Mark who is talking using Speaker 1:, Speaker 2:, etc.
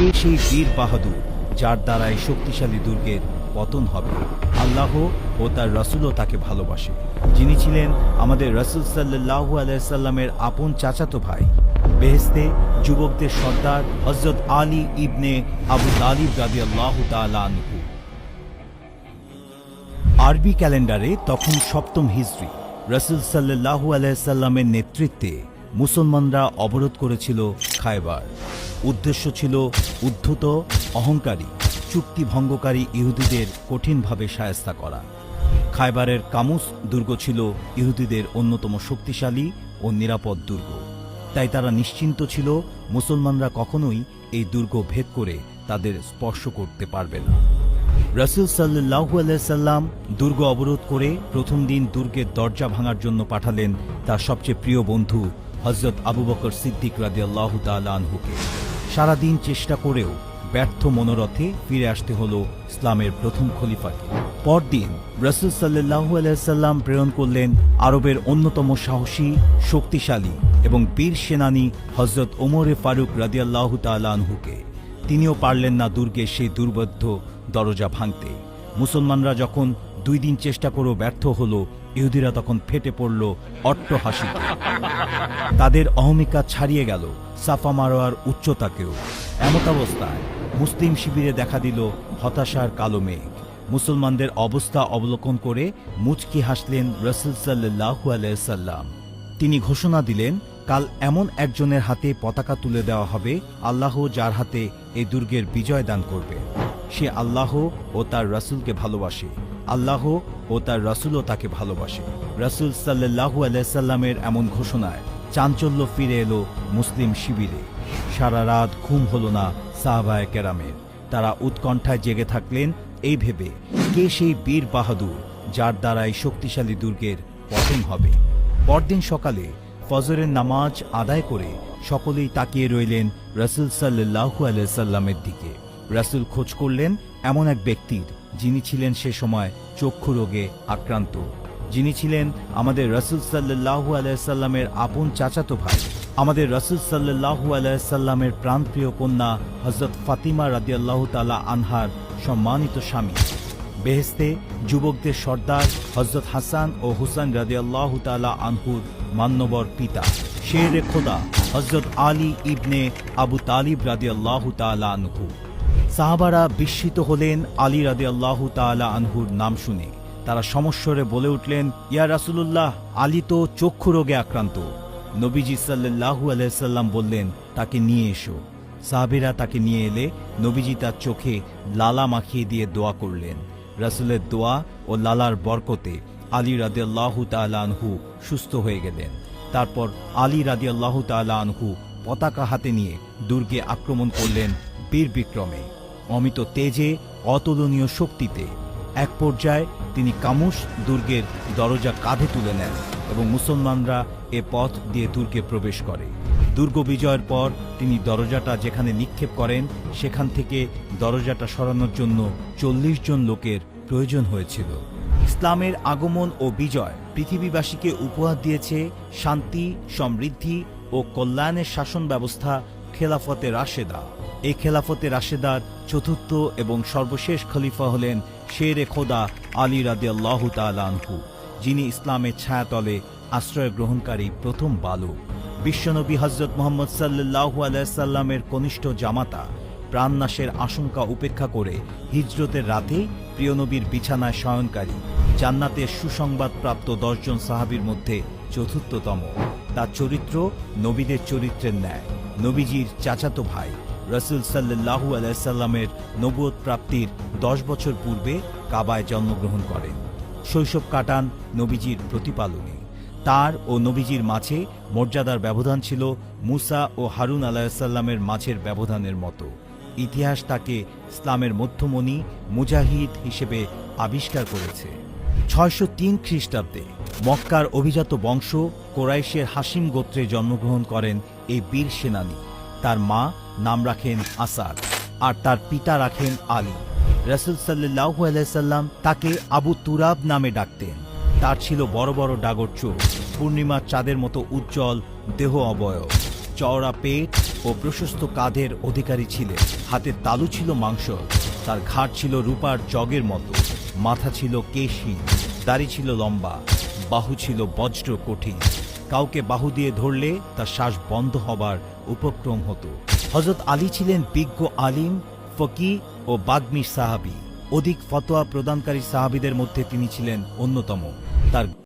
Speaker 1: কে সেই বীর বাহাদুর যার দ্বারা এই শক্তিশালী দুর্গের পতন হবে? আল্লাহ ও তার রাসূলও তাকে ভালোবাসে, যিনি ছিলেন আমাদের রাসূল সাল্লাল্লাহু আলাইহি সাল্লামের আপন চাচাতো ভাই। বেহেশতে যুবকদের সর্দার হযরত আলী ইবনে আবু তালিব রাদিয়াল্লাহু তাআলা আনহু। আরবি ক্যালেন্ডারে তখন সপ্তম হিজরি। রাসূল সাল্লাল্লাহু আলাইহি সাল্লামের নেতৃত্বে মুসলমানরা অবরোধ করেছিল খায়বার। উদ্দেশ্য ছিল উদ্ধত, অহংকারী, চুক্তি ভঙ্গকারী ইহুদিদের কঠিনভাবে শায়েস্তা করা। খায়বারের কামুস দুর্গ ছিল ইহুদিদের অন্যতম শক্তিশালী ও নিরাপদ দুর্গ। তাই তারা নিশ্চিন্ত ছিল মুসলমানরা কখনোই এই দুর্গ ভেদ করে তাদের স্পর্শ করতে পারবে না। রাসূল সাল্লাল্লাহু আলাইহি সাল্লাম দুর্গ অবরোধ করে প্রথম দিন দুর্গের দরজা ভাঙার জন্য পাঠালেন তার সবচেয়ে প্রিয় বন্ধু হযরত আবু বকর সিদ্দিক রাদিয়াল্লাহু তাআলা আনহুকে। সারাদিন চেষ্টা করেও ব্যর্থ মনোরথে ফিরে আসতে হলো ইসলামের প্রথম খলিফাকে। পরদিন রাসূল সাল্লাল্লাহু আলাইহি সাল্লাম প্রেরণ করলেন আরবের অন্যতম সাহসী, শক্তিশালী এবং বীর সেনানী হযরত ওমরে ফারুক রাদিয়াল্লাহু তাআলা আনহুকে। তিনিও পারলেন না দুর্গের সেই দুর্বোধ্য দরজা ভাঙতে। মুসলমানরা যখন 2 দিন চেষ্টা করেও ব্যর্থ হলো, ইহুদিরা তখন ফেটে পড়ল অট্টহাসিতে। তাদের অহমিকা ছাড়িয়ে গেল সাফা মারোয়ার উচ্চতাকেও। এমতাবস্থায় মুসলিম শিবিরে দেখা দিল হতাশার কালো মেঘ। মুসলমানদের অবস্থা অবলোকন করে মুচকি হাসলেন রাসূল সাল্লাল্লাহু আলাইহি সাল্লাম। তিনি ঘোষণা দিলেন, কাল এমন একজনের হাতে পতাকা তুলে দেওয়া হবে, আল্লাহ যার হাতে এই দুর্গের বিজয় দান করবে। সে আল্লাহ ও তার রাসূলকে ভালোবাসে, আল্লাহ ও তার রাসূলও তাকে ভালোবাসে। রাসূল সাল্লাল্লাহু আলাইহি সাল্লামের এমন ঘোষণায় চাঞ্চল্য ফিরে এলো মুসলিম শিবিরে। সারা রাত ঘুম হলো না সাহাবায়ে কেরামের। তারা উৎকণ্ঠায় জেগে থাকলেন এই ভেবে, কে সেই বীর বাহাদুর যার দ্বারা এই শক্তিশালী দুর্গের পতন হবে। পরদিন সকালে ফজরের নামাজ আদায় করে সকলেই তাকিয়ে রইলেন রাসূল সাল্লাল্লাহু আলাইহি সাল্লামের দিকে। রাসূল খোঁজ করলেন এমন এক ব্যক্তির, যিনি ছিলেন সে সময় চক্ষু রোগে আক্রান্ত, যিনি ছিলেন আমাদের রাসূল সাল্লাল্লাহু আলাইহি সাল্লামের আপন চাচাতো ভাই, আমাদের রাসূল সাল্লাল্লাহু আলাইহি সাল্লামের প্রাণপ্রিয় কন্যা হযরত ফাতিমা রাদিয়াল্লাহু তাআলা আনহার সম্মানিত স্বামী। বেহেশতে যুবকদের সর্দার হযরত হাসান ও হুসাইন রাদিয়াল্লাহু তাআলা আনহুর মান্যবর পিতা শেরে খোদা হযরত আলী ইবনে আবু তালিব রাদিয়াল্লাহু তাআলা আনহু। সাহাবারা বিস্মিত হলেন আলী রাদিয়াল্লাহু তাআলা আনহুর নাম শুনে। তারা সমস্বরে বলে উঠলেন, ইয়া রাসূলুল্লাহ, আলী তো চক্ষু রোগে আক্রান্ত। নবীজি সাল্লাল্লাহু আলাইহি সাল্লাম বললেন, তাকে নিয়ে এসো। সাহাবীরা তাকে নিয়ে এলে নবীজি তার চোখে লালা মাখিয়ে দিয়ে দোয়া করলেন। রাসূলের দোয়া ও লালার বরকতে আলী রাদিয়াল্লাহু তাআলা আনহু সুস্থ হয়ে গেলেন। তারপর আলী রাদিয়াল্লাহু তাআলা আনহু পতাকা হাতে নিয়ে দুর্গে আক্রমণ করলেন বীর বিক্রমে, অমিত তেজে, অতুলনীয় শক্তিতে। এক পর্যায়ে তিনি কামুস দুর্গের দরজা কাঁধে তুলে নেন এবং মুসলমানরা এ পথ দিয়ে দুর্গে প্রবেশ করে। দুর্গ বিজয়ের পর তিনি দরজাটা যেখানে নিক্ষেপ করেন, সেখান থেকে দরজাটা সরানোর জন্য 40 জন লোকের প্রয়োজন হয়েছিল। ইসলামের আগমন ও বিজয় পৃথিবীবাসীকে উপহার দিয়েছে শান্তি, সমৃদ্ধি ও কল্যাণের শাসন ব্যবস্থা খেলাফতে রাশেদা। এই খেলাফতে রাশেদার চতুর্থ এবং সর্বশেষ খলিফা হলেন শেরে খোদা আলী রাদিয়াল্লাহু তাআলা আনহু, যিনি ইসলামের ছায়াতলে আশ্রয় গ্রহণকারী প্রথম বালক। বিশ্বনবী হযরত মুহাম্মদ সাল্লাল্লাহু আলাইহি সাল্লামের কনিষ্ঠ জামাতা প্রাণনাশের আশঙ্কা উপেক্ষা করে হিজরতের রাতে প্রিয় নবীর বিছানায় শয়নকারী, জান্নাতের সুসংবাদ প্রাপ্ত 10 জন সাহাবীর মধ্যে চতুর্থতম। তার চরিত্র নবীদের চরিত্রের ন্যায়। নবীজির চাচাতো ভাই রাসূল সাল্লাল্লাহু আলাইহি সাল্লামের নবুয়ত প্রাপ্তির 10 বছর পূর্বে কাবায় জন্মগ্রহণ করেন। শৈশব কাটান নবীজির প্রতিপালনে। তার ও নবীজির মাঝে মর্যাদার ব্যবধান ছিল মুসা ও হারুন আলাইহিস সালামের মাঝের ব্যবধানের মতো। ইতিহাস তাকে ইসলামের মধ্যমণি, মুজাহিদ হিসেবে আবিষ্কার করেছে। 603 খ্রিস্টাব্দে মক্কার অভিজাত বংশ কোরাইশের হাসিম গোত্রে জন্মগ্রহণ করেন এই বীর সেনানী। তার মা নাম রাখেন আসাদ আর তার পিতা রাখেন আলী। রাসূল সাল্লাল্লাহু আলাইহি সাল্লাম তাকে আবু তুরাব নামে ডাকতেন। তার ছিল বড় বড় ডাগর চোখ, পূর্ণিমার চাঁদের মতো উজ্জ্বল দেহ অবয়ব। চওড়া পেট ও প্রশস্ত কাঁধের অধিকারী ছিলেন। হাতের তালু ছিল মাংস, তার ঘাড় ছিল রূপার জগের মতো, মাথা ছিল কেশহীন, দাড়ি ছিল লম্বা, বাহু ছিল বজ্র কঠিন। কাউকে বাহু দিয়ে ধরলে তার শ্বাস বন্ধ হবার উপক্রম হতো। হযরত আলী ছিলেন বিজ্ঞ আলিম, ফকিহ ও বাগ্মী সাহাবী। অধিক ফতোয়া প্রদানকারী সাহাবীদের মধ্যে তিনি ছিলেন অন্যতম। তার